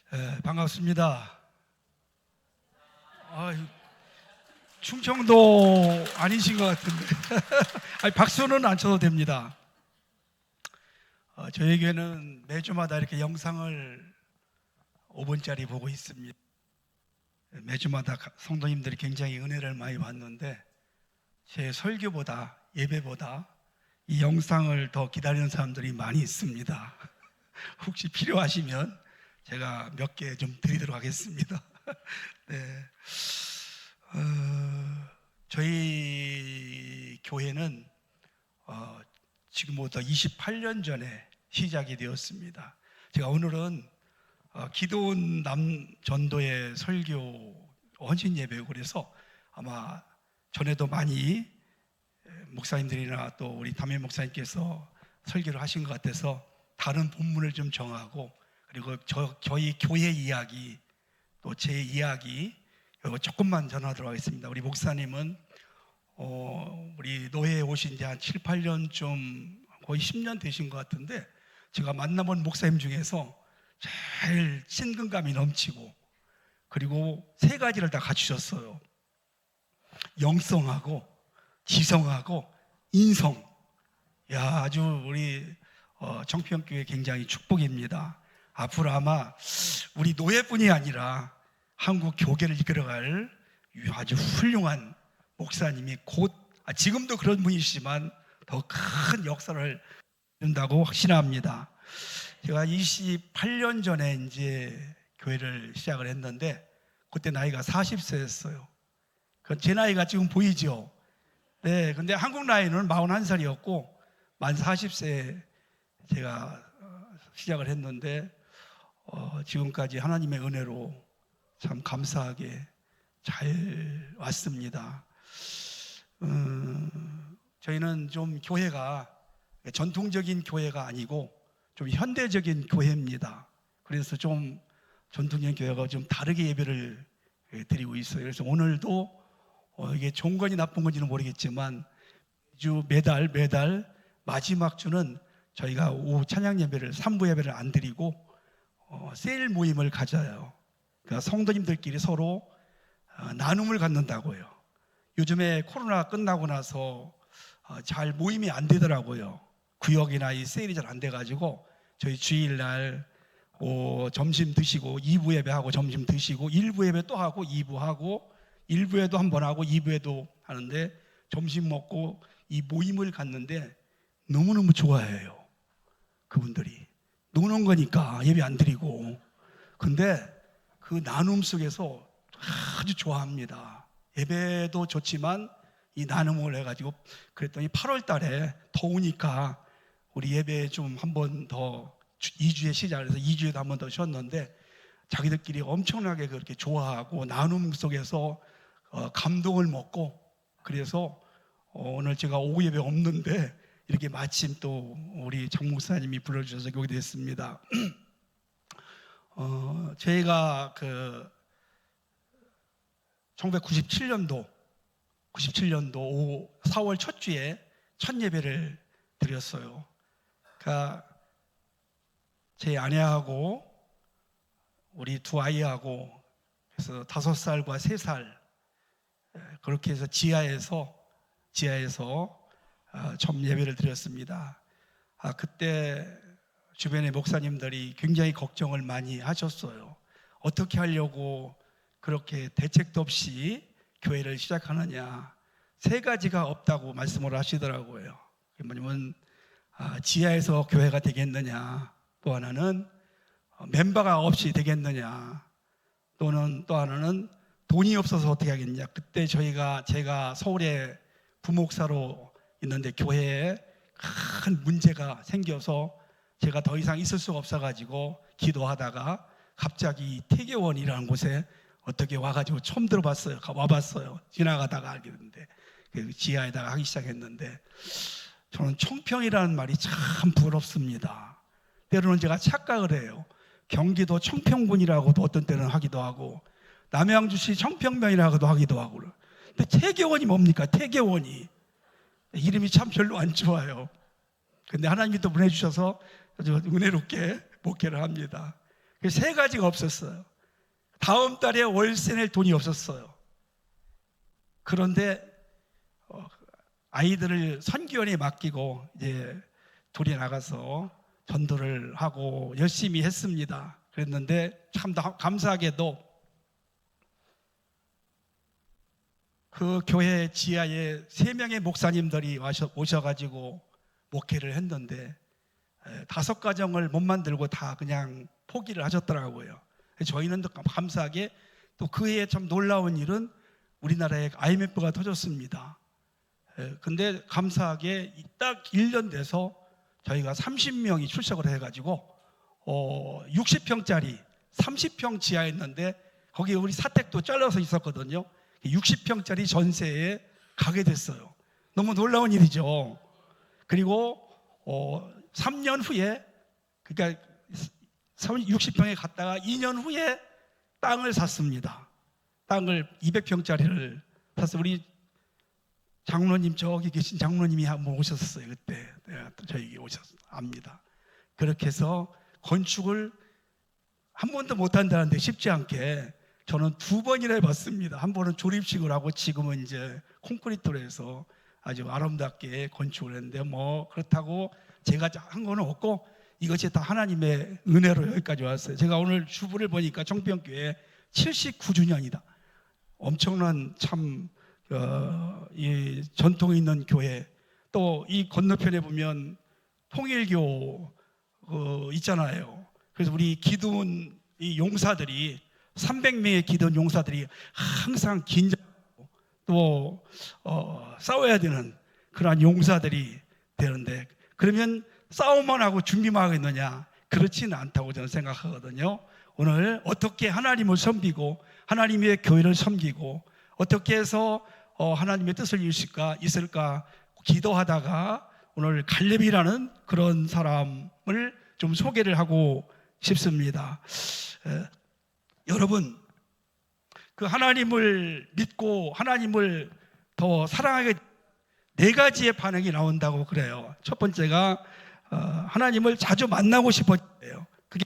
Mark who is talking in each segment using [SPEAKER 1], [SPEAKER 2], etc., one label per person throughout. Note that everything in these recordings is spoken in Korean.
[SPEAKER 1] 반갑습니다. 충청도 아니신 것 같은데 박수는 안 쳐도 됩니다. 저에게는 매주마다 이렇게 영상을 5분짜리 보고 있습니다. 매주마다 성도님들이 굉장히 은혜를 많이 받는데 제 설교보다 예배보다 이 영상을 더 기다리는 사람들이 많이 있습니다. 혹시 필요하시면 제가 몇 개 좀 드리도록 하겠습니다. 네. 저희 교회는 지금부터 28년 전에 시작이 되었습니다. 제가 오늘은 기도원 남전도의 설교 헌신 예배고 그래서 아마 전에도 많이 목사님들이나 또 우리 담임 목사님께서 설교를 하신 것 같아서 다른 본문을 좀 정하고 그리고 저희 교회 이야기 또 제 이야기 이거 조금만 전하도록 하겠습니다. 우리 목사님은 우리 노회에 오신 지 한 7, 8년 좀 거의 10년 되신 것 같은데 제가 만나본 목사님 중에서 제일 친근감이 넘치고 그리고 세 가지를 다 갖추셨어요. 영성하고 지성하고 인성. 아주 우리 청평교회 굉장히 축복입니다. 앞으로 아마 우리 노예뿐이 아니라 한국 교계를 이끌어갈 아주 훌륭한 목사님이 곧 지금도 그런 분이시지만 더 큰 역사를 이룬다고 확신합니다. 제가 28년 전에 이제 교회를 시작을 했는데 그때 나이가 40세였어요. 제 나이가 지금 보이죠? 네, 근데 한국 나이는 41살이었고 만 40세에 제가 시작을 했는데 지금까지 하나님의 은혜로 참 감사하게 잘 왔습니다. 저희는 좀 교회가 전통적인 교회가 아니고 좀 현대적인 교회입니다. 그래서 좀 전통적인 교회가 좀 다르게 예배를 드리고 있어요. 그래서 오늘도 이게 좋은 건지 나쁜 건지는 모르겠지만 매달 마지막 주는 저희가 오후 찬양 예배를 3부 예배를 안 드리고 세일 모임을 가져요. 그러니까 성도님들끼리 서로 나눔을 갖는다고요. 요즘에 코로나 끝나고 나서 잘 모임이 안 되더라고요. 구역이나 이 세일이 잘 안 돼가지고 저희 주일날 점심 드시고 2부 예배하고 점심 드시고 1부 예배 또 하고 2부 하고 1부에도 한 번 하고 2부에도 하는데 점심 먹고 이 모임을 갖는데 너무너무 좋아해요. 그분들이 노는 거니까 예배 안 드리고 근데 그 나눔 속에서 아주 좋아합니다. 예배도 좋지만 이 나눔을 해가지고 그랬더니 8월 달에 더우니까 우리 예배 좀 한 번 더 2주에 시작을 해서 2주에도 한 번 더 쉬었는데 자기들끼리 엄청나게 그렇게 좋아하고 나눔 속에서 감동을 먹고 그래서 오늘 제가 오후 예배 없는데 이렇게 마침 또 우리 장 목사님이 불러주셔서 오게 됐습니다. 저희가 1997년도 4월 첫 주에 첫 예배를 드렸어요. 그러니까 제 아내하고 우리 두 아이하고 그래서 5살과 3살 그렇게 해서 지하에서 처음 예배를 드렸습니다. 그때 주변의 목사님들이 굉장히 걱정을 많이 하셨어요. 어떻게 하려고 그렇게 대책도 없이 교회를 시작하느냐. 3가지가 없다고 말씀을 하시더라고요. 뭐냐면 지하에서 교회가 되겠느냐, 또 하나는 멤버가 없이 되겠느냐, 또는 또 하나는 돈이 없어서 어떻게 하겠냐. 그때 제가 서울에 부목사로 있는데 교회에 큰 문제가 생겨서 제가 더 이상 있을 수가 없어가지고 기도하다가 갑자기 태계원이라는 곳에 어떻게 와가지고 처음 들어봤어요. 와봤어요. 지나가다가 알게 됐는데 지하에다가 하기 시작했는데 저는 청평이라는 말이 참 부럽습니다. 때로는 제가 착각을 해요. 경기도 청평군이라고도 어떤 때는 하기도 하고 남양주시 청평면이라고도 하기도 하고 근데 태계원이 뭡니까? 태계원이 이름이 참 별로 안 좋아요. 근데 하나님이 또 보내주셔서 아주 은혜롭게 목회를 합니다. 그 세 가지가 없었어요. 다음 달에 월세 낼 돈이 없었어요. 그런데 아이들을 선교원에 맡기고 이제 둘이 나가서 전도를 하고 열심히 했습니다. 그랬는데 참 감사하게도 그 교회 지하에 3명의 목사님들이 오셔가지고 목회를 했는데 5가정을 못 만들고 다 그냥 포기를 하셨더라고요. 저희는 또 감사하게 또 그 해에 참 놀라운 일은 우리나라에 IMF가 터졌습니다. 근데 감사하게 딱 1년 돼서 저희가 30명이 출석을 해가지고 60평짜리 30평 지하였는데 거기에 우리 사택도 잘라서 있었거든요. 60평짜리 전세에 가게 됐어요. 너무 놀라운 일이죠. 그리고 3년 후에, 그러니까 60평에 갔다가 2년 후에 땅을 샀습니다. 땅을 200평짜리를 샀어요. 우리 장로님, 저기 계신 장로님이 한번 오셨어요. 그때 저에게 압니다. 그렇게 해서 건축을 한 번도 못한다는데 쉽지 않게 저는 2번이나 해봤습니다. 한 번은 조립식을 하고 지금은 이제 콘크리트로 해서 아주 아름답게 건축을 했는데 뭐 그렇다고 제가 한 거는 없고 이것이 다 하나님의 은혜로 여기까지 왔어요. 제가 오늘 주부를 보니까 청평교회 79주년이다. 엄청난 참 이 전통이 있는 교회. 또 이 건너편에 보면 통일교 있잖아요. 그래서 우리 기도원 이 용사들이 300명의 기도원 용사들이 항상 긴장하고 또 싸워야 되는 그러한 용사들이 되는데, 그러면 싸움만 하고 준비만 하겠느냐? 그렇지는 않다고 저는 생각하거든요. 오늘 어떻게 하나님을 섬기고 하나님의 교회를 섬기고 어떻게 해서 하나님의 뜻을 있을까 기도하다가 오늘 갈렙이라는 그런 사람을 좀 소개를 하고 싶습니다. 여러분, 그 하나님을 믿고 하나님을 더 사랑하게 4가지의 반응이 나온다고 그래요. 첫 번째가 하나님을 자주 만나고 싶어져요. 그게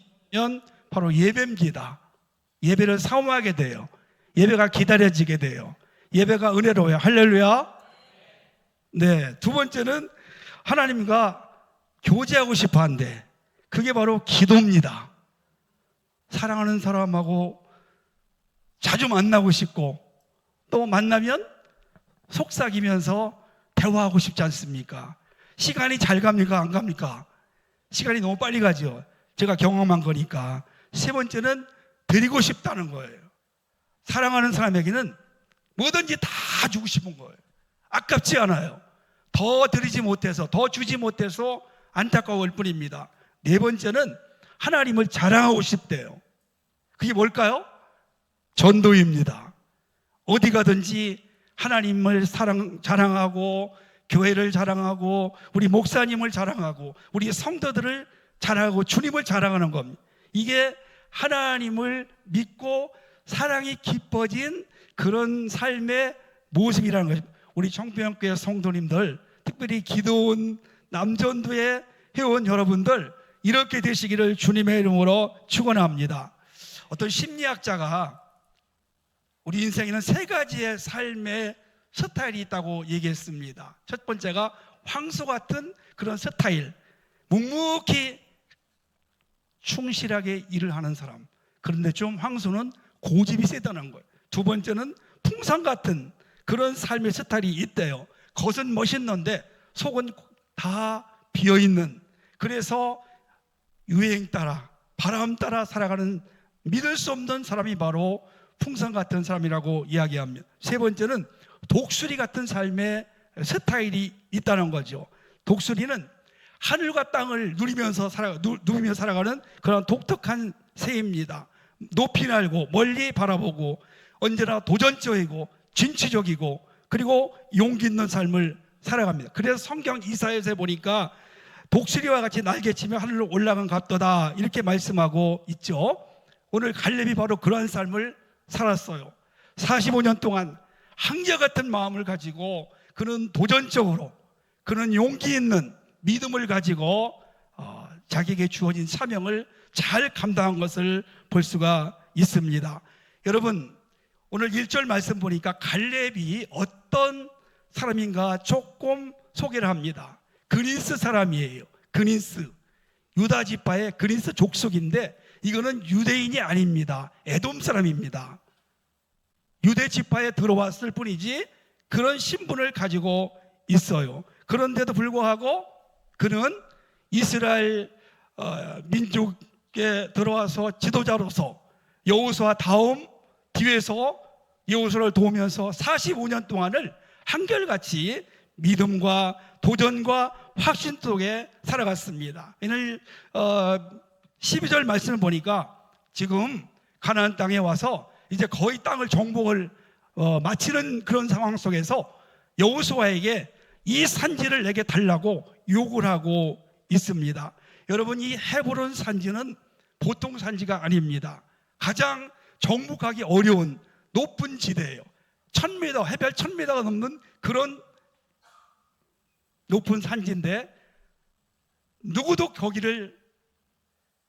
[SPEAKER 1] 바로 예배입니다. 예배를 사모하게 돼요. 예배가 기다려지게 돼요. 예배가 은혜로워요. 할렐루야. 네, 2번째는 하나님과 교제하고 싶어 한대. 그게 바로 기도입니다. 사랑하는 사람하고 자주 만나고 싶고 또 만나면 속삭이면서 대화하고 싶지 않습니까? 시간이 잘 갑니까? 안 갑니까? 시간이 너무 빨리 가죠. 제가 경험한 거니까. 3번째는 드리고 싶다는 거예요. 사랑하는 사람에게는 뭐든지 다 주고 싶은 거예요. 아깝지 않아요. 더 드리지 못해서, 더 주지 못해서 안타까울 뿐입니다. 4번째는 하나님을 자랑하고 싶대요. 그게 뭘까요? 전도입니다. 어디 가든지 하나님을 자랑하고 교회를 자랑하고 우리 목사님을 자랑하고 우리 성도들을 자랑하고 주님을 자랑하는 겁니다. 이게 하나님을 믿고 사랑이 깊어진 그런 삶의 모습이라는 거죠. 우리 청평교회 성도님들, 특별히 기도원 남전도의 회원 여러분들 이렇게 되시기를 주님의 이름으로 축원합니다. 어떤 심리학자가 우리 인생에는 3가지의 삶의 스타일이 있다고 얘기했습니다. 첫 번째가 황소 같은 그런 스타일, 묵묵히 충실하게 일을 하는 사람. 그런데 좀 황소는 고집이 세다는 거예요. 2번째는 풍선 같은 그런 삶의 스타일이 있대요. 겉은 멋있는데 속은 다 비어있는, 그래서 유행 따라 바람 따라 살아가는 믿을 수 없는 사람이 바로 풍선 같은 사람이라고 이야기합니다. 3번째는 독수리 같은 삶의 스타일이 있다는 거죠. 독수리는 하늘과 땅을 누리면서 살아가는 그런 독특한 새입니다. 높이 날고 멀리 바라보고 언제나 도전적이고 진취적이고 그리고 용기 있는 삶을 살아갑니다. 그래서 성경 이사야서에 보니까 독수리와 같이 날개치며 하늘로 올라간 갑도다 이렇게 말씀하고 있죠. 오늘 갈렙이 바로 그러한 삶을 살았어요. 45년 동안 한결같은 마음을 가지고 그는 도전적으로, 그는 용기 있는 믿음을 가지고 자기에게 주어진 사명을 잘 감당한 것을 볼 수가 있습니다. 여러분, 오늘 1절 말씀 보니까 갈렙이 어떤 사람인가 조금 소개를 합니다. 그니스 사람이에요. 그니스, 유다 지파의 그니스 족속인데 이거는 유대인이 아닙니다. 에돔 사람입니다. 유대 지파에 들어왔을 뿐이지 그런 신분을 가지고 있어요. 그런데도 불구하고 그는 이스라엘 민족에 들어와서 지도자로서 여호수아 다음 뒤에서 여호수아를 도우면서 45년 동안을 한결같이 믿음과 도전과 확신 속에 살아갔습니다. 오늘 12절 말씀을 보니까 지금 가나안 땅에 와서 이제 거의 땅을 정복을 마치는 그런 상황 속에서 여호수아에게 이 산지를 내게 달라고 요구를 하고 있습니다. 여러분, 이 헤브론 산지는 보통 산지가 아닙니다. 가장 정복하기 어려운 높은 지대예요. 1000m, 해발 1000m가 넘는 그런 높은 산지인데 누구도 거기를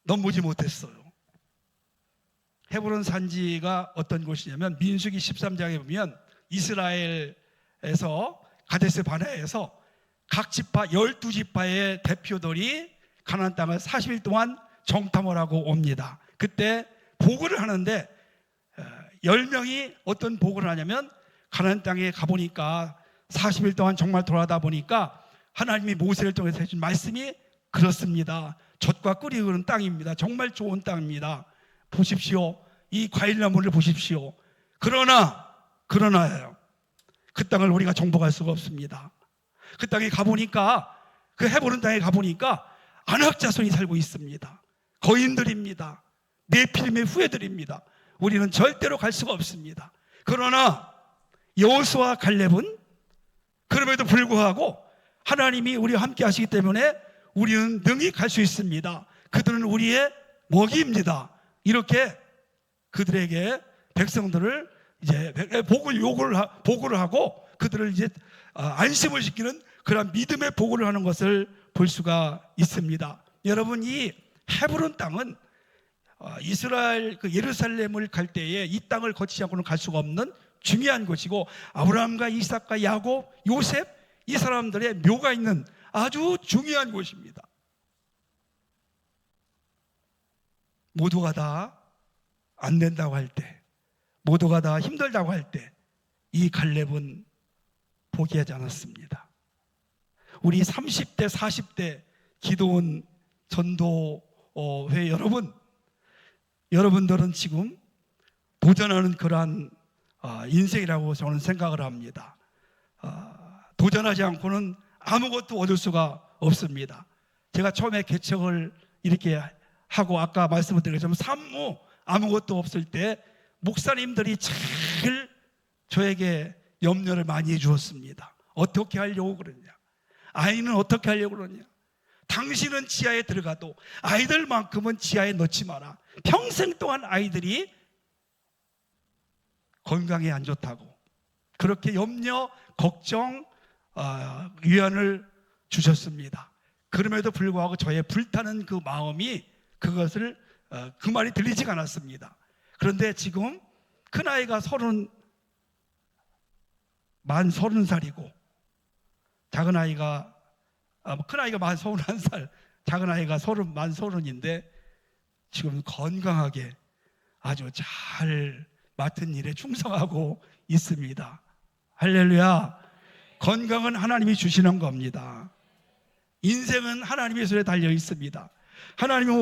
[SPEAKER 1] 넘보지 못했어요. 헤브론 산지가 어떤 곳이냐면 민수기 13장에 보면 이스라엘에서 가데스 바네아에서 각 지파 12지파의 대표들이 가나안 땅을 40일 동안 정탐을 하고 옵니다. 그때 보고를 하는데 10명이 어떤 보고를 하냐면 가나안 땅에 가보니까 40일 동안 정말 돌아다 보니까 하나님이 모세를 통해서 해준 말씀이 그렇습니다. 젖과 꿀이 흐르는 땅입니다. 정말 좋은 땅입니다. 보십시오. 이 과일나무를 보십시오. 그러나요. 그 땅을 우리가 정복할 수가 없습니다. 그 땅에 가보니까, 그 헤브론 땅에 가보니까 안악 자손이 살고 있습니다. 거인들입니다. 네피림의 후예들입니다. 우리는 절대로 갈 수가 없습니다. 그러나 여호수아 갈렙은 그럼에도 불구하고 하나님이 우리와 함께 하시기 때문에 우리는 능히 갈 수 있습니다. 그들은 우리의 먹이입니다. 이렇게 그들에게 백성들을 이제 보고를 하고 그들을 이제 안심을 시키는 그런 믿음의 보고를 하는 것을 볼 수가 있습니다. 여러분, 이 헤브론 땅은 이스라엘 예루살렘을 갈 때에 이 땅을 거치지 않고는 갈 수가 없는 중요한 곳이고, 아브라함과 이삭과 야곱, 요셉, 이 사람들의 묘가 있는 아주 중요한 곳입니다. 모두가 다 안 된다고 할 때, 모두가 다 힘들다고 할 때 이 갈렙은 포기하지 않았습니다. 우리 30대, 40대 기도원 전도회 여러분들은 지금 도전하는 그러한 인생이라고 저는 생각을 합니다. 도전하지 않고는 아무것도 얻을 수가 없습니다. 제가 처음에 개척을 이렇게 하고 아까 말씀을 드렸지만 산모 아무것도 없을 때 목사님들이 잘 저에게 염려를 많이 해주었습니다. 어떻게 하려고 그러냐, 아이는 어떻게 하려고 그러냐, 당신은 지하에 들어가도 아이들만큼은 지하에 넣지 마라. 평생 동안 아이들이 건강에 안 좋다고 그렇게 염려, 걱정, 위안을 주셨습니다. 그럼에도 불구하고 저의 불타는 그 마음이 그것을 그 말이 들리지가 않았습니다. 그런데 지금 큰아이가 만 30살이고 작은아이가 큰아이가 만 31살, 작은아이가 만 30인데 지금 건강하게 아주 잘 맡은 일에 충성하고 있습니다. 할렐루야. 건강은 하나님이 주시는 겁니다. 인생은 하나님의 손에 달려 있습니다. 하나님은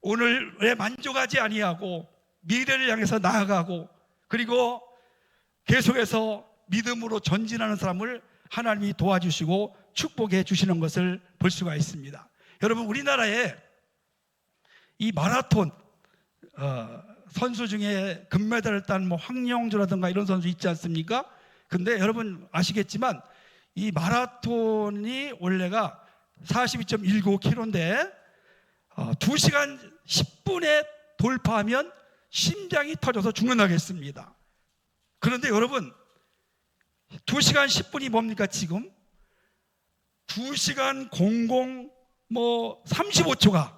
[SPEAKER 1] 오늘에 만족하지 아니하고 미래를 향해서 나아가고 그리고 계속해서 믿음으로 전진하는 사람을 하나님이 도와주시고 축복해 주시는 것을 볼 수가 있습니다. 여러분, 우리나라에 이 마라톤 선수 중에 금메달을 딴 황영조라든가 이런 선수 있지 않습니까? 근데 여러분 아시겠지만 이 마라톤이 원래가 42.19km인데 2시간 10분에 돌파하면 심장이 터져서 죽는다겠습니다. 그런데 여러분 2시간 10분이 뭡니까? 지금 2시간 뭐 35초가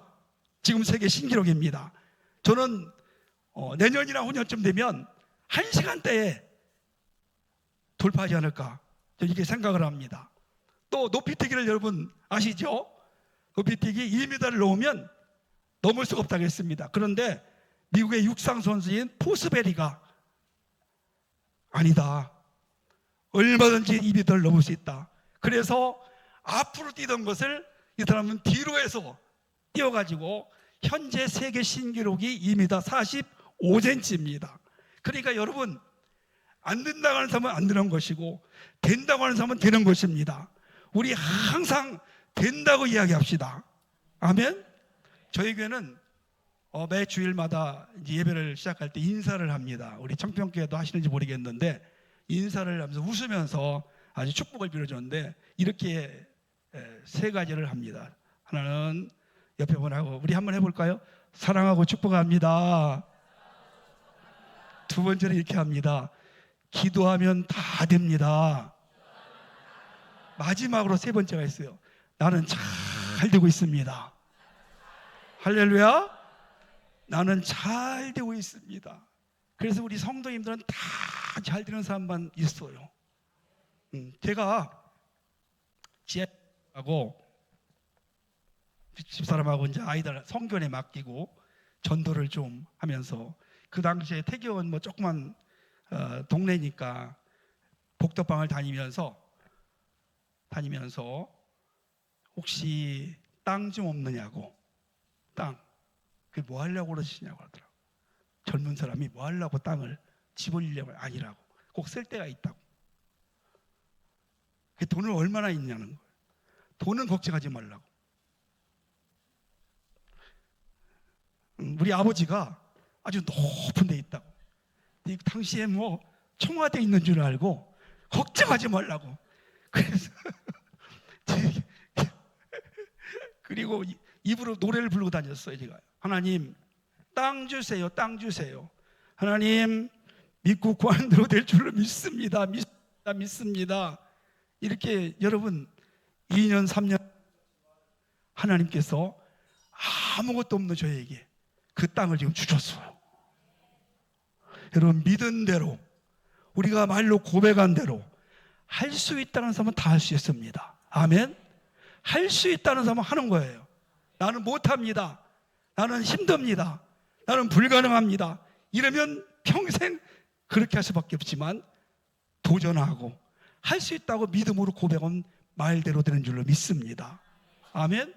[SPEAKER 1] 지금 세계 신기록입니다. 저는 내년이나 후년쯤 되면 1시간대에 돌파하지 않을까, 저는 이렇게 생각을 합니다. 또 높이뛰기를 여러분 아시죠? 높이뛰기 1m를 넘으면 넘을 수가 없다고 했습니다. 그런데 미국의 육상 선수인 포스베리가 아니다, 얼마든지 2m를 넘을 수 있다. 그래서 앞으로 뛰던 것을 이 사람은 뒤로 해서 뛰어가지고 현재 세계 신기록이 2m 45cm입니다. 그러니까 여러분, 안 된다고 하는 사람은 안 되는 것이고 된다고 하는 사람은 되는 것입니다. 우리 항상 된다고 이야기합시다. 아멘. 저희 교회는 매 주일마다 예배를 시작할 때 인사를 합니다. 우리 청평교회도 하시는지 모르겠는데 인사를 하면서 웃으면서 아주 축복을 빌어줬는데 이렇게 세 가지를 합니다. 하나는 옆에 분하고 우리 한번 해볼까요? 사랑하고 축복합니다. 두 번째는 이렇게 합니다. 기도하면 다 됩니다. 마지막으로 세 번째가 있어요. 나는 잘 되고 있습니다. 할렐루야. 나는 잘 되고 있습니다. 그래서 우리 성도님들은 다 잘 되는 사람만 있어요. 제가 지하하고 집사람하고 이제 아이들 성교에 맡기고 전도를 좀 하면서, 그 당시에 태교원 뭐 조그만 동네니까 복덕방을 다니면서 혹시 땅 좀 없느냐고. 땅, 그게 뭐 하려고 그러시냐고 하더라고. 젊은 사람이 뭐 하려고 땅을 집어주려고. 아니라고, 꼭 쓸 데가 있다고. 돈을 얼마나 있냐는 거예요. 돈은 걱정하지 말라고. 우리 아버지가 아주 높은 데 있다고. 당시에 뭐 청와대에 있는 줄 알고 걱정하지 말라고. 그래서 그리고 입으로 노래를 부르고 다녔어요. 제가 하나님 땅 주세요, 땅 주세요. 하나님 믿고 구하는 대로 될 줄로 믿습니다. 믿습니다. 이렇게 여러분 2년 3년 하나님께서 아무것도 없는 저에게 그 땅을 지금 주셨어요. 여러분 믿은 대로, 우리가 말로 고백한 대로 할 수 있다는 사람은 다 할 수 있습니다. 아멘. 할 수 있다는 사람은 하는 거예요. 나는 못합니다, 나는 힘듭니다, 나는 불가능합니다, 이러면 평생 그렇게 할 수밖에 없지만 도전하고 할 수 있다고 믿음으로 고백하면 말대로 되는 줄로 믿습니다. 아멘.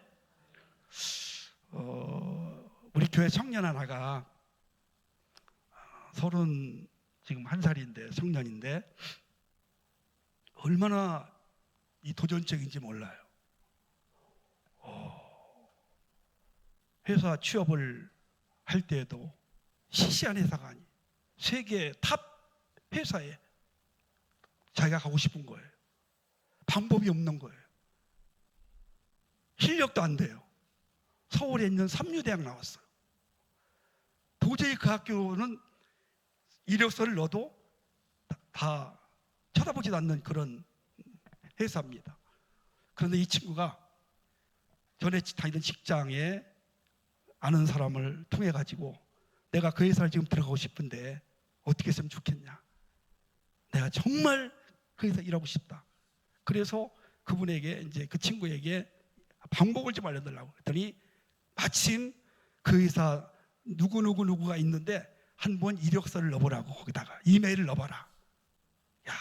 [SPEAKER 1] 우리 교회 청년 하나가 지금 1살인데 청년인데 얼마나 이 도전적인지 몰라요. 회사 취업을 할 때에도 시시한 회사가 아니, 세계 탑 회사에 자기가 가고 싶은 거예요. 방법이 없는 거예요. 실력도 안 돼요. 서울에 있는 삼류대학 나왔어요. 도저히 그 학교는 이력서를 넣어도 다 쳐다보지도 않는 그런 회사입니다. 그런데 이 친구가 전에 다니던 직장에 아는 사람을 통해 가지고 내가 그 회사를 지금 들어가고 싶은데 어떻게 했으면 좋겠냐, 내가 정말 그 회사 일하고 싶다. 그래서 그분에게, 이제 그 친구에게 방법을 좀 알려달라고 했더니 마침 그 회사 누구가 있는데 한번 이력서를 넣어보라고, 거기다가 이메일을 넣어봐라. 야,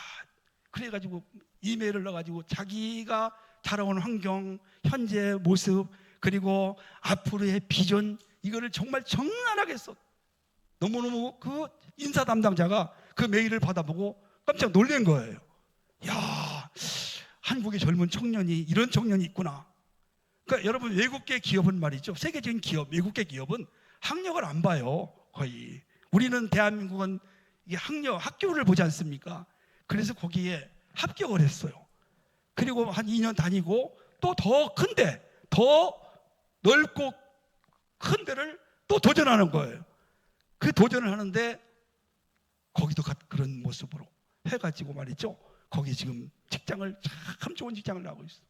[SPEAKER 1] 그래가지고 이메일을 넣어가지고 자기가 자라온 환경, 현재 모습, 그리고 앞으로의 비전, 이거를 정말 적나라하게 써. 너무너무 그 인사 담당자가 그 메일을 받아보고 깜짝 놀란 거예요. 야, 한국의 젊은 청년이, 이런 청년이 있구나. 그러니까 여러분, 외국계 기업은 말이죠, 세계적인 기업, 외국계 기업은 학력을 안 봐요. 거의 우리는 대한민국은 이게 학교를 보지 않습니까? 그래서 거기에 합격을 했어요. 그리고 한 2년 다니고 또 더 큰데, 더 넓고 큰 데를 또 도전하는 거예요. 그 도전을 하는데 거기도 그런 모습으로 해가지고 말이죠, 거기 지금 직장을, 참 좋은 직장을 나고 있어요.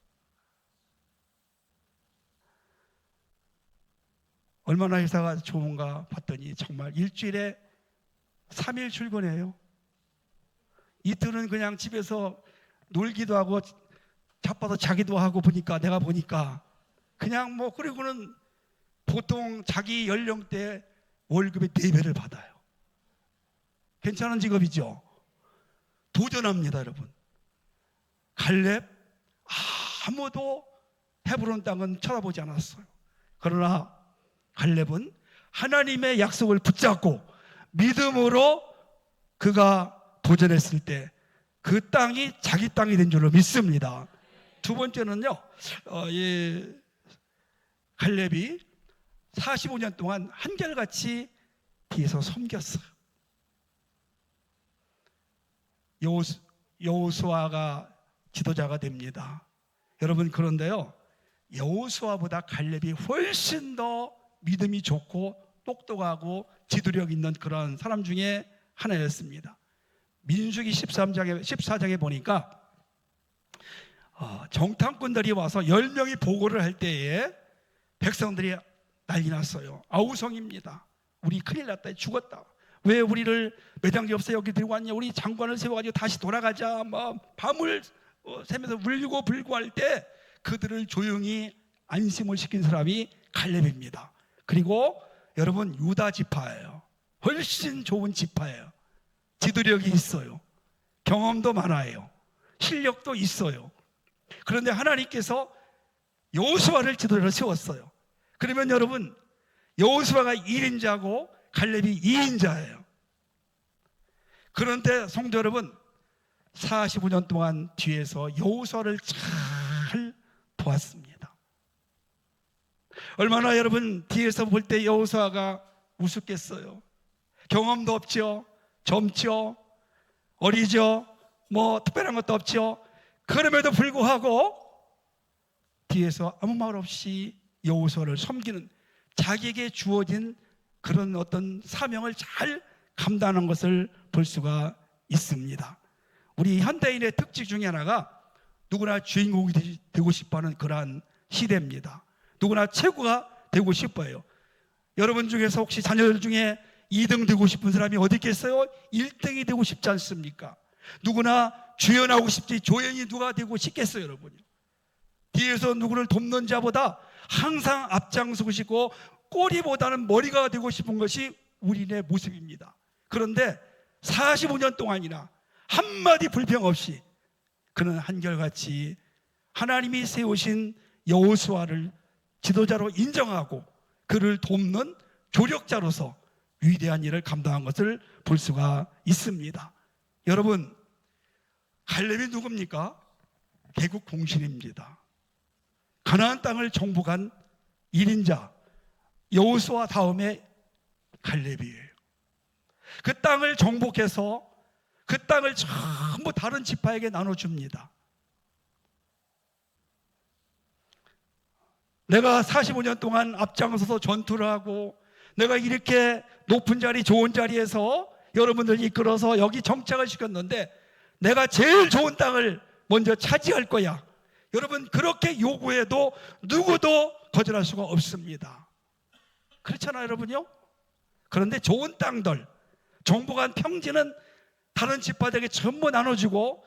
[SPEAKER 1] 얼마나 회사가 좋은가 봤더니 정말 일주일에 3일 출근해요. 이틀은 그냥 집에서 놀기도 하고 자빠서 자기도 하고 내가 보니까 그냥 그리고는 보통 자기 연령대 월급의 4배를 받아요. 괜찮은 직업이죠. 도전합니다, 여러분. 갈렙 아무도 헤브론 땅은 쳐다보지 않았어요. 그러나 갈렙은 하나님의 약속을 붙잡고 믿음으로 그가 도전했을 때 그 땅이 자기 땅이 된 줄로 믿습니다. 두 번째는요, 갈렙이 45년 동안 한결같이 뒤에서 섬겼어요. 여호수아가 지도자가 됩니다. 여러분, 그런데요, 여호수아보다 갈렙이 훨씬 더 믿음이 좋고 똑똑하고 지도력 있는 그런 사람 중에 하나였습니다. 민수기 14장에 보니까 정탐꾼들이 와서 10명이 보고를 할 때에 백성들이 난리 났어요. 아우성입니다. 우리 큰일 났다, 죽었다. 왜 우리를 매장지 없어 여기 들고 왔냐? 우리 장관을 세워가지고 다시 돌아가자. 밤을 새면서 울고 불고 할 때 그들을 조용히 안심을 시킨 사람이 갈렙입니다. 그리고 여러분, 유다 지파예요. 훨씬 좋은 지파예요. 지도력이 있어요. 경험도 많아요. 실력도 있어요. 그런데 하나님께서 여호수아를 지도자로 세웠어요. 그러면 여러분, 여호수아가 1인자고 갈렙이 2인자예요. 그런데 성도 여러분, 45년 동안 뒤에서 여호수아를 잘 도왔습니다. 얼마나 여러분 뒤에서 볼 때 여호수아가 우습겠어요. 경험도 없죠. 젊죠. 어리죠. 특별한 것도 없죠. 그럼에도 불구하고 뒤에서 아무 말 없이 여호수아를 섬기는, 자기에게 주어진 그런 어떤 사명을 잘 감당하는 것을 볼 수가 있습니다. 우리 현대인의 특징 중에 하나가 누구나 주인공이 되고 싶어하는 그러한 시대입니다. 누구나 최고가 되고 싶어요. 여러분 중에서 혹시 자녀들 중에 2등 되고 싶은 사람이 어디 있겠어요? 1등이 되고 싶지 않습니까? 누구나 주연하고 싶지 조연이 누가 되고 싶겠어요, 여러분? 뒤에서 누구를 돕는 자보다 항상 앞장서고 싶고 꼬리보다는 머리가 되고 싶은 것이 우리의 모습입니다. 그런데 45년 동안이나 한마디 불평 없이 그는 한결같이 하나님이 세우신 여호수아를 지도자로 인정하고 그를 돕는 조력자로서 위대한 일을 감당한 것을 볼 수가 있습니다. 여러분, 갈렙이 누굽니까? 개국 공신입니다. 가나안 땅을 정복한 1인자 여호수아 다음에 갈렙이에요. 그 땅을 정복해서 그 땅을 전부 다른 지파에게 나눠줍니다. 내가 45년 동안 앞장서서 전투를 하고 내가 이렇게 높은 자리, 좋은 자리에서 여러분들 이끌어서 여기 정착을 시켰는데 내가 제일 좋은 땅을 먼저 차지할 거야. 여러분, 그렇게 요구해도 누구도 거절할 수가 없습니다. 그렇잖아요, 여러분요? 그런데 좋은 땅들, 정복한 평지는 다른 지파들에게 전부 나눠주고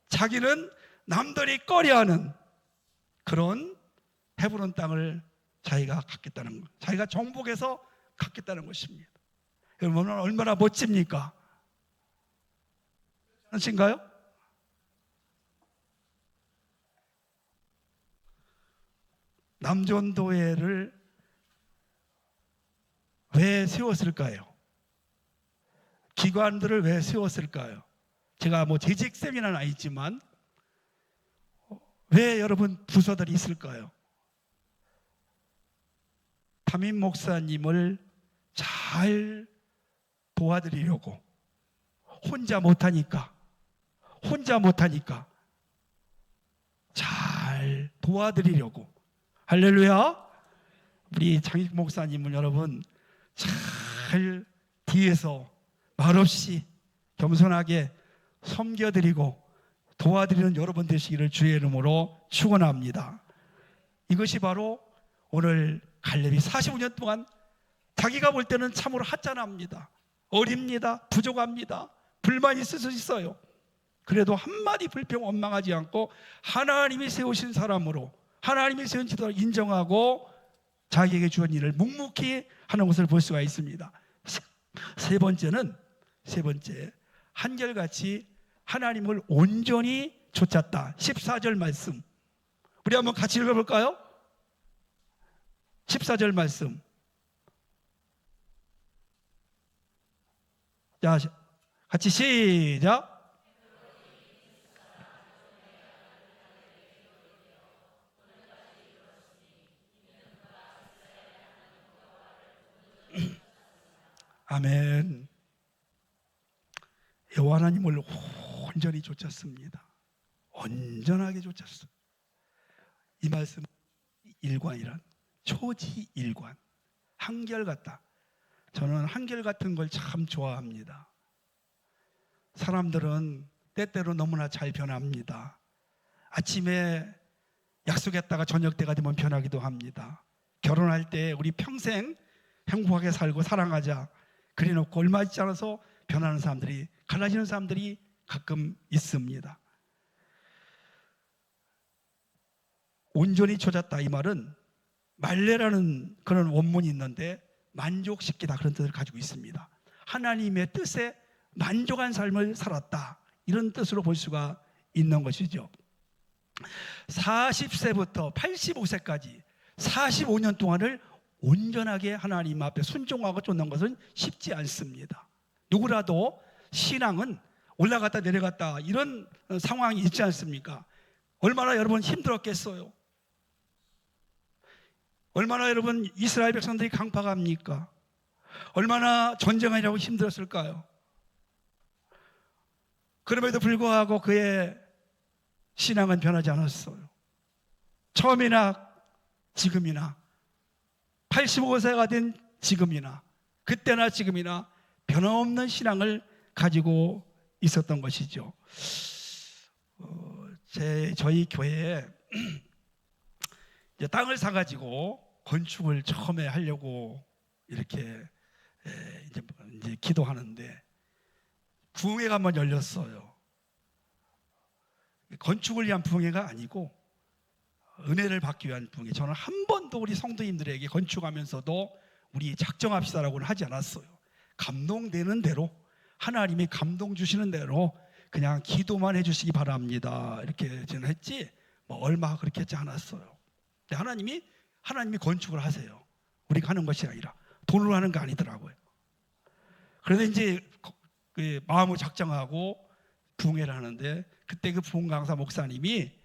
[SPEAKER 1] 자기는 남들이 꺼려하는 그런 헤브론 땅을 자기가 갖겠다는 것, 자기가 정복해서 갖겠다는 것입니다. 여러분, 얼마나 멋집니까? 그렇신가요? 남전도회를 왜 세웠을까요? 기관들을 왜 세웠을까요? 제가 재직 세미나는 아니지만 왜 여러분 부서들이 있을까요? 담임 목사님을 잘 도와드리려고, 혼자 못하니까 잘 도와드리려고. 할렐루야. 우리 장익 목사님은 여러분 잘 뒤에서 말없이 겸손하게 섬겨드리고 도와드리는 여러분 되시기를 주의 이름으로 축원합니다. 이것이 바로 오늘 갈렙이 45년 동안 자기가 볼 때는 참으로 하찮합니다. 어립니다. 부족합니다. 불만이 있을 수 있어요. 그래도 한마디 불평 원망하지 않고 하나님이 세우신 사람으로, 하나님이 세운 지도를 인정하고 자기에게 주은 일을 묵묵히 하는 것을 볼 수가 있습니다. 세 번째, 한결같이 하나님을 온전히 좇았다. 14절 말씀 우리 한번 같이 읽어볼까요? 14절 말씀. 자, 같이 시작. 아멘. 여호와 하나님을 온전히 좇았습니다. 온전하게 좇았어. 이 말씀 일관이란 초지일관, 한결같다. 저는 한결같은 걸 참 좋아합니다. 사람들은 때때로 너무나 잘 변합니다. 아침에 약속했다가 저녁 때가 되면 변하기도 합니다. 결혼할 때 우리 평생 행복하게 살고 사랑하자 그래놓고 얼마 있지 않아서 변하는 사람들이, 갈라지는 사람들이 가끔 있습니다. 온전히 좇았다 이 말은 말레라는 그런 원문이 있는데 만족시키다 그런 뜻을 가지고 있습니다. 하나님의 뜻에 만족한 삶을 살았다 이런 뜻으로 볼 수가 있는 것이죠. 40세부터 85세까지 45년 동안을 온전하게 하나님 앞에 순종하고 쫓는 것은 쉽지 않습니다. 누구라도 신앙은 올라갔다 내려갔다 이런 상황이 있지 않습니까? 얼마나 여러분 힘들었겠어요? 얼마나 여러분 이스라엘 백성들이 강팍합니까? 얼마나 전쟁하려고 힘들었을까요? 그럼에도 불구하고 그의 신앙은 변하지 않았어요. 처음이나 지금이나 85세가 된 지금이나 그때나 지금이나 변함없는 신앙을 가지고 있었던 것이죠. 저희 교회에 이제 땅을 사가지고 건축을 처음에 하려고 이렇게 이제 기도하는데 부흥회가 한번 열렸어요. 건축을 위한 부흥회가 아니고 은혜를 받기 위한 부흥회. 저는 한 번도 우리 성도님들에게 건축하면서도 우리 작정합시다라고는 하지 않았어요. 감동되는 대로 하나님이 감동 주시는 대로 그냥 기도만 해주시기 바랍니다 이렇게 저는 했지 뭐 얼마 그렇게 했지 않았어요. 근데 하나님이 건축을 하세요. 우리가 하는 것이 아니라 돈으로 하는 거 아니더라고요. 그래서 이제 그 마음을 작정하고 부흥회를 하는데 그때 그 부흥 강사 목사님이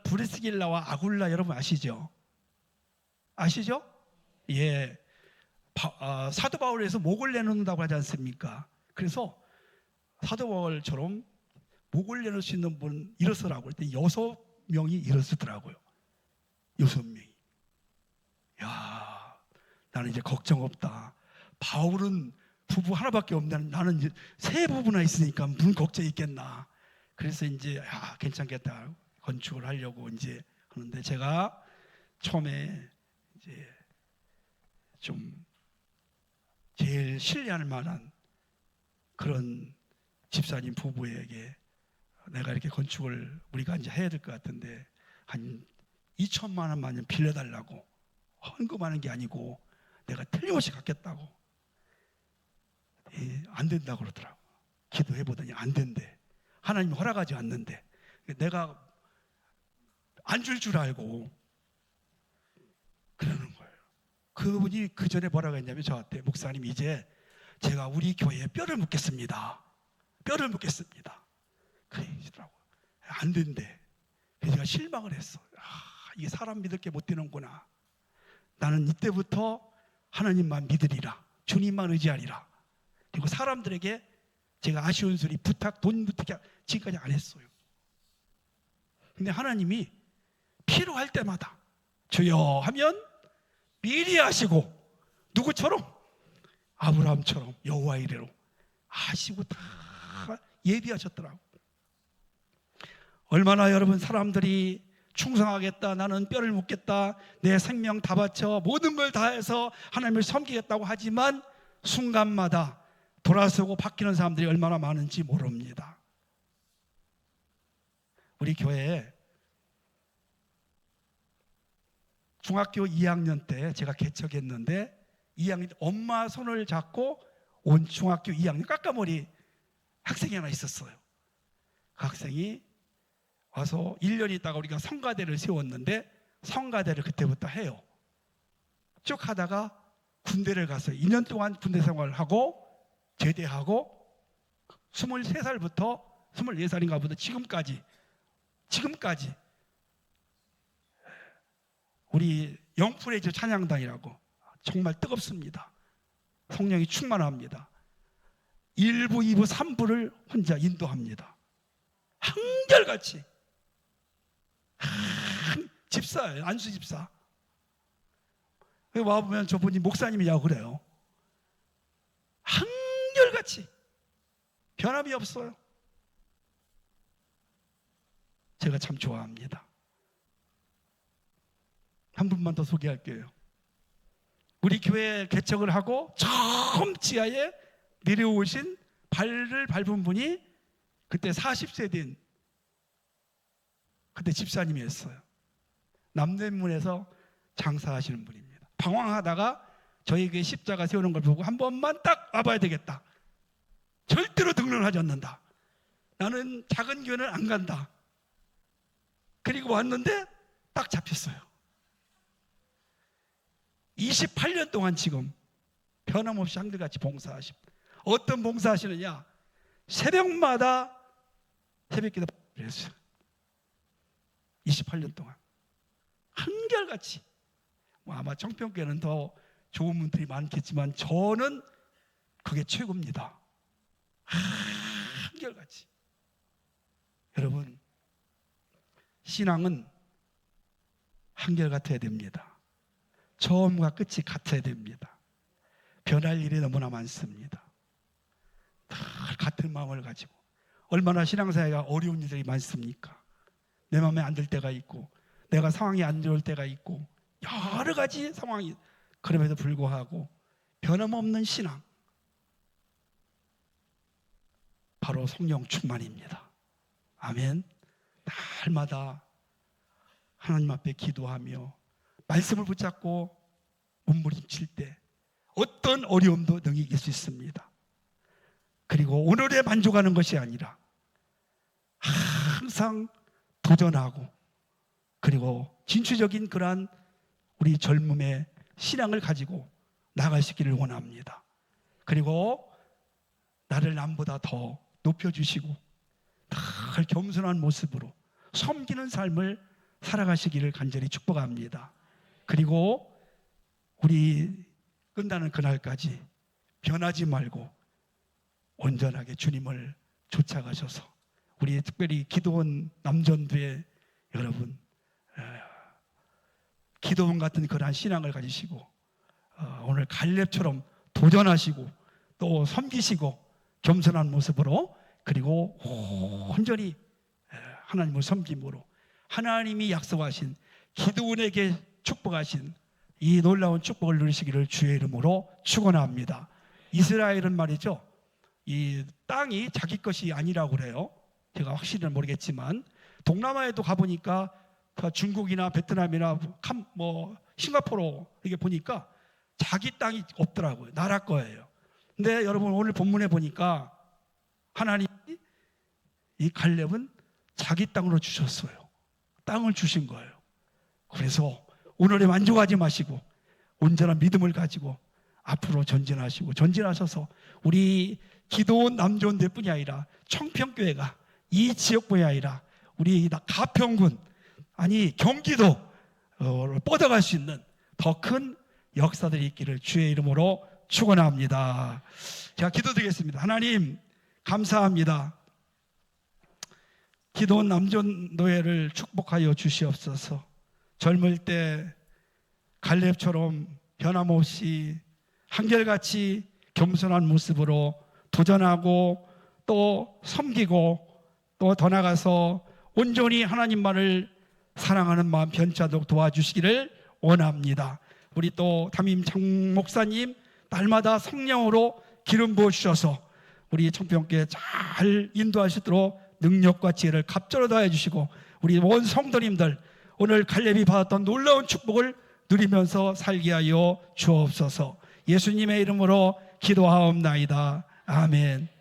[SPEAKER 1] 브리스길라와 아굴라 여러분 아시죠? 아시죠? 예. 사도 바울에서 목을 내놓는다고 하지 않습니까? 그래서 사도 바울처럼 목을 내놓을 수 있는 분 일어서라고 했더니 6명이 일어서더라고요. 6명이. 야, 나는 이제 걱정 없다. 바울은 부부 하나밖에 없는데 나는 이제 3부부나 있으니까 무슨 걱정이 있겠나. 그래서 이제 괜찮겠다. 건축을 하려고 이제 하는데 제가 처음에 이제 좀 제일 신뢰할 만한 그런 집사님 부부에게 내가 이렇게 건축을 우리가 이제 해야 될 것 같은데 한 2천만 원만 빌려달라고 헌금하는 게 아니고 내가 틀림없이 갚겠다고. 안 된다고 그러더라고. 기도해보더니 안 된대. 하나님 허락하지 않는데 내가 안 줄 알고 그러는 거예요. 그분이 그 전에 뭐라고 했냐면 저한테 목사님 이제 제가 우리 교회에 뼈를 묻겠습니다. 뼈를 묻겠습니다. 그러시더라고요. 안 된대. 그래서 제가 실망을 했어. 이게 사람 믿을 게 못 되는구나. 나는 이때부터 하나님만 믿으리라. 주님만 의지하리라. 그리고 사람들에게 제가 아쉬운 소리, 부탁, 돈 부탁 지금까지 안 했어요. 근데 하나님이 필요할 때마다 주여 하면 미리 하시고 누구처럼? 아브라함처럼 여호와 이레로 아시고 다 예비하셨더라고. 얼마나 여러분 사람들이 충성하겠다, 나는 뼈를 묻겠다, 내 생명 다 바쳐 모든 걸 다해서 하나님을 섬기겠다고 하지만 순간마다 돌아서고 바뀌는 사람들이 얼마나 많은지 모릅니다. 우리 교회에 중학교 2학년 때 제가 개척했는데 2학년 엄마 손을 잡고 온 중학교 2학년 까까머리 학생이 하나 있었어요. 그 학생이 와서 1년 있다가 우리가 성가대를 세웠는데 성가대를 그때부터 해요. 쭉 하다가 군대를 갔어요. 2년 동안 군대 생활을 하고 제대하고 23살부터 24살인가 보다 지금까지 우리 영프레이저 찬양단이라고 정말 뜨겁습니다. 성령이 충만합니다. 1부, 2부, 3부를 혼자 인도합니다. 한결같이. 집사예요. 안수 집사. 와보면 저분이 목사님이라고 그래요. 한결같이 변함이 없어요. 제가 참 좋아합니다. 한 분만 더 소개할게요. 우리 교회 개척을 하고 처음 지하에 내려오신 발을 밟은 분이 그때 40세 된 그때 집사님이었어요. 남대문에서 장사하시는 분입니다. 방황하다가 저희 교회 십자가 세우는 걸 보고 한 번만 딱 와봐야 되겠다. 절대로 등록하지 않는다. 나는 작은 교회는 안 간다. 그리고 왔는데 딱 잡혔어요. 28년 동안 지금 변함없이 한결같이 봉사하십니다. 어떤 봉사하시느냐? 새벽마다 새벽기도 했어요. 28년 동안 한결같이. 아마 청평교회는 더 좋은 분들이 많겠지만 저는 그게 최고입니다. 한결같이. 여러분, 신앙은 한결같아야 됩니다. 처음과 끝이 같아야 됩니다. 변할 일이 너무나 많습니다. 다 같은 마음을 가지고. 얼마나 신앙생활가 어려운 일들이 많습니까? 내 마음에 안 들 때가 있고 내가 상황이 안 좋을 때가 있고 여러 가지 상황이. 그럼에도 불구하고 변함없는 신앙, 바로 성령 충만입니다. 아멘. 날마다 하나님 앞에 기도하며 말씀을 붙잡고 몸부림칠 때 어떤 어려움도 능히 이길 수 있습니다. 그리고 오늘에 만족하는 것이 아니라 항상 도전하고, 그리고 진취적인 그러한 우리 젊음의 신앙을 가지고 나가시기를 원합니다. 그리고 나를 남보다 더 높여주시고 늘 겸손한 모습으로 섬기는 삶을 살아가시기를 간절히 축복합니다. 그리고 우리 끝나는 그날까지 변하지 말고 온전하게 주님을 쫓아가셔서 우리 특별히 기도원 남전도의 여러분, 기도원 같은 그러한 신앙을 가지시고 오늘 갈렙처럼 도전하시고 또 섬기시고 겸손한 모습으로, 그리고 온전히 하나님을 섬김으로 하나님이 약속하신 기도원에게 축복하신 이 놀라운 축복을 누리시기를 주의 이름으로 축원합니다. 이스라엘은 말이죠, 이 땅이 자기 것이 아니라고 그래요. 제가 확실히는 모르겠지만 동남아에도 가보니까 중국이나 베트남이나 싱가포르 이게 보니까 자기 땅이 없더라고요. 나라 거예요. 근데 여러분 오늘 본문에 보니까 하나님이 이 갈렙은 자기 땅으로 주셨어요. 땅을 주신 거예요. 그래서 오늘에 만족하지 마시고 온전한 믿음을 가지고 앞으로 전진하셔서 우리 기도원 남전도뿐이 아니라 청평교회가 이 지역뿐이 아니라 우리 가평군, 아니 경기도 뻗어갈 수 있는 더 큰 역사들이 있기를 주의 이름으로 축원합니다. 제가 기도드리겠습니다. 하나님 감사합니다. 기도원 남전도회를 축복하여 주시옵소서. 젊을 때 갈렙처럼 변함없이 한결같이 겸손한 모습으로 도전하고 또 섬기고 또 더 나아가서 온전히 하나님만을 사랑하는 마음 변치도록 도와주시기를 원합니다. 우리 또 담임 장 목사님 날마다 성령으로 기름 부어주셔서 우리 청평교회 잘 인도할 수 있도록 능력과 지혜를 갑절로 더해 주시고, 우리 온 성도님들 오늘 갈렙이 받았던 놀라운 축복을 누리면서 살게 하여 주옵소서. 예수님의 이름으로 기도하옵나이다. 아멘.